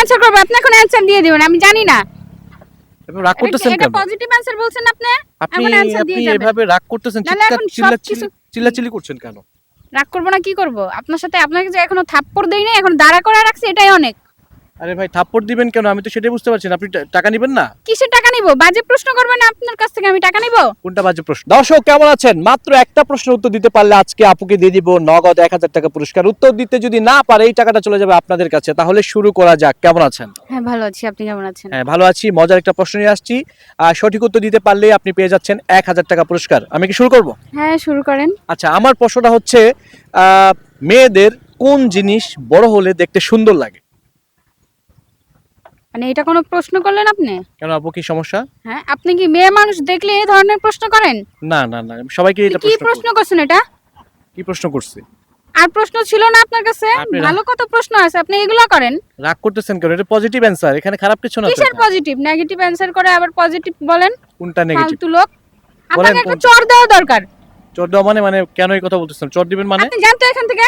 Answer করব? আপনি এখন অ্যানসার দিয়ে দিবেন, আমি জানি না। আপনি রাগ করতেছেন এটা কেন? পজিটিভ অ্যানসার বলছেন আপনি, আপনি এখন অ্যানসার আপনি দিয়ে যাবেন। এভাবে রাগ করতেছেন, নাহলে এখন চিল্লাচিল্লি করছেন কেন? রাগ করব না, কি করব? আপনার সাথে আপনাকে যে এখনো থাপ্পড় দেই নাই, এখন দাঁড়া করে রাখছি, এটাই অনেক। আরে ভাই থাপ্পড় দিবেন কেন? আমি তো সেটাই বুঝতে পারছি না। আপনি টাকা নিবেন না? কিসের টাকা নিব? বাজে প্রশ্ন করবেন না, আপনার কাছ থেকে আমি টাকা নিব? কোনটা বাজে প্রশ্ন? দর্শক কেমন আছেন? মাত্র একটা প্রশ্নের উত্তর দিতে পারলে আজকে আপুকে দিয়ে দিব নগদ 1000 টাকা পুরস্কার। উত্তর দিতে যদি না পারে এই টাকাটা চলে যাবে আপনাদের কাছে। তাহলে শুরু করা যাক। কেমন আছেন? হ্যাঁ, ভালো আছি। আপনি কেমন আছেন? হ্যাঁ ভালো আছি। মজার একটা প্রশ্ন নিয়ে আসছি। আর সঠিক উত্তর দিতে পারলে আপনি পেয়ে যাচ্ছেন 1000 টাকা পুরস্কার। আমি কি শুরু করব? হ্যাঁ, শুরু করেন। আচ্ছা, আমার প্রশ্নটা হচ্ছে মেয়েদের কোন জিনিস বড় হলে দেখতে সুন্দর লাগে? মানে এটা কোনো প্রশ্ন করলেন আপনি? কেন আপু, কি সমস্যা? হ্যাঁ, আপনি কি মেয়ে মানুষ দেখলে এই ধরনের প্রশ্ন করেন? না না না, সবাইকে এটা কি প্রশ্ন করছেন এটা? কি প্রশ্ন করছি? আর প্রশ্ন ছিল না আপনার কাছে? আপনি ভালো কত প্রশ্ন আছে, আপনি এগুলো করেন। রাগ করতেছেন কেন? এটা পজিটিভ অ্যান্সার, এখানে খারাপ কিছু না তো। কিসের এটা পজিটিভ? নেগেটিভ অ্যানসার করে আবার পজিটিভ বলেন? কোনটা নেগেটিভ? ফালতু লোক। বলেন আপনাকে একটা কোনটা? চড় দেওয়া দরকার। চোর দেওয়া মানে কেন এই কথা বলতেছেন? চোর দিবেন মানে? আপনি জানতো এখান থেকে।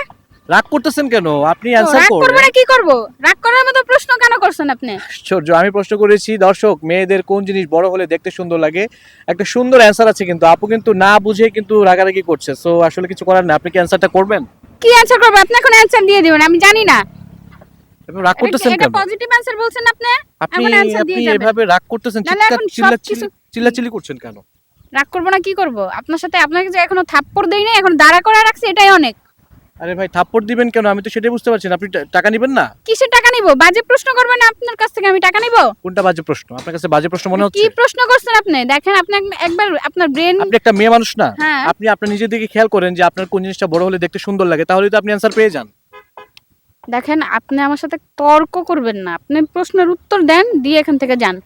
রাগ করতেছেন কেন? আপনি তো অ্যান্সার রাগ করবো করেন। না, কি করব? রাগ করার মতো প্রশ্ন কেন করছেন আপনি? আশ্চর্য, আমি প্রশ্ন করেছি দর্শক মেয়েদের কোন জিনিস বড় হলে দেখতে সুন্দর লাগে। একটা সুন্দর অ্যান্সার আছে, কিন্তু আপু কিন্তু না বুঝে কিন্তু রাগারাগি করছে। সো আসলে কিছু করার না, আপনি কি অ্যান্সারটা করবেন? কি অ্যানসার করব? আপনি এখন অ্যানসার দিয়ে দিবেন, আমি জানি না। আপনি রাগ করতেছেন এটা কেন? পজিটিভ অ্যানসার বলছেন আপনি, আপনি এখন অ্যানসার দিয়ে আপনি যাবেন। এভাবে রাগ করতেছেন, নাহলে এখন চিল্লাচিল্লি করছেন কেন? রাগ করব না, কি করব? আপনার সাথে আপনাকে যে এখনো থাপ্পড় দেই নাই, এখন দাঁড়া করে রাখছি, এটাই অনেক। আরে ভাই থাপ্পড় দিবেন কেন? আমি তো সেটাই বুঝতে পারছি না। আপনি টাকা নিবেন না? কিসের টাকা নিব? বাজে প্রশ্ন করবেন না, আপনার কাছ থেকে আমি টাকা নিব? কোনটা বাজে প্রশ্ন? আপনার কাছে বাজে প্রশ্ন মনে কি হচ্ছে? প্রশ্ন করছেন আপনি? দেখেন, আপনি একবার আপনার ব্রেন। আপনি একটা মেয়ে মানুষ না? হ্যাঁ। আপনি আপনার নিজের দিকে খেয়াল করেন যে আপনার কোন জিনিসটা বড় হলে দেখতে সুন্দর লাগে, তাহলেই তো আপনি অ্যান্সার পেয়ে যান। দেখেন, আপনি আমার সাথে তর্ক করবেন না, আপনি প্রশ্নের উত্তর দেন, দিয়ে এখান থেকে যান।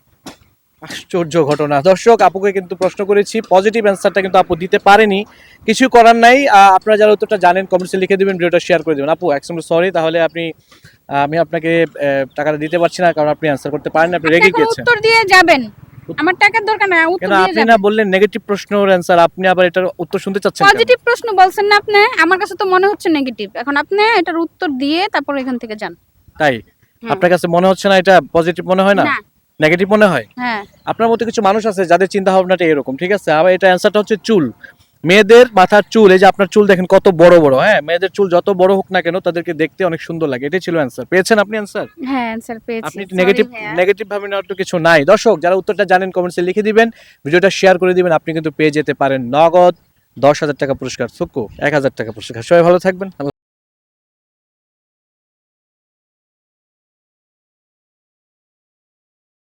আশ্চর্য ঘটনা। দর্শক আপুকে কিন্তু প্রশ্ন করেছি, পজিটিভ অ্যান্সারটা কিন্তু আপু দিতে পারেনি। কিছু করার নাই। আপনারা যারা উত্তরটা জানেন কমেন্টসে লিখে দিবেন, ভিডিওটা শেয়ার করে দিবেন। আপু এক্সট্রিমলি সরি, তাহলে আমি আপনাকে টাকাটা দিতে পারছি না, কারণ আপনি অ্যান্সার করতে পারেন, আপনি আপনি রেগে এখন গিয়েছেন। উত্তর দিয়ে যাবেন। আমার টাকার দরকার না, উত্তর কেন দিয়ে আপনি না যাবেন। বললেন নেগেটিভ প্রশ্নের অ্যান্সার, আপনি আবার এটার উত্তর শুনতে চাচ্ছেন কেন? পজিটিভ প্রশ্ন বলছেন না আপনি, আমার কাছে তো মনে হচ্ছে নেগেটিভ। এখন আপনি এটার উত্তর দিয়ে তারপর এখান থেকে যান। তাই? হুম। আপনার কাছে মনে হচ্ছে না এটা পজিটিভ মনে হয় না? না। নেগেটিভ মনে হয়? হ্যাঁ। আপনার মতো কিছু মানুষ আছে যাদের চিন্তা ভাবনাটা এরকম, ঠিক আছে? আবার এটা অ্যান্সারটা হচ্ছে চুল। মেয়েদের মাথার চুল, এই যে আপনার চুল দেখেন কত বড় বড়, হ্যাঁ, মেয়েদের চুল যত বড় হোক না কেন তাদেরকে দেখতে অনেক সুন্দর লাগে। এটাই ছিল অ্যান্সার। পেয়েছেন আপনি অ্যান্সার? হ্যাঁ, অ্যানসার পেয়েছি। আপনি Sorry নেগেটিভ ভাইয়া। নেগেটিভ ভাবে নেওয়ার তো কিছু নাই। দর্শক যারা উত্তরটা জানেন কমেন্টসে লিখে দিবেন, ভিডিওটা শেয়ার করে দিবেন, আপনি কিন্তু পেয়ে যেতে পারেন নগদ 10,000 টাকা পুরস্কার, সুকু 1000 টাকা পুরস্কার। সবাই ভালো থাকবেন। আল্লাহ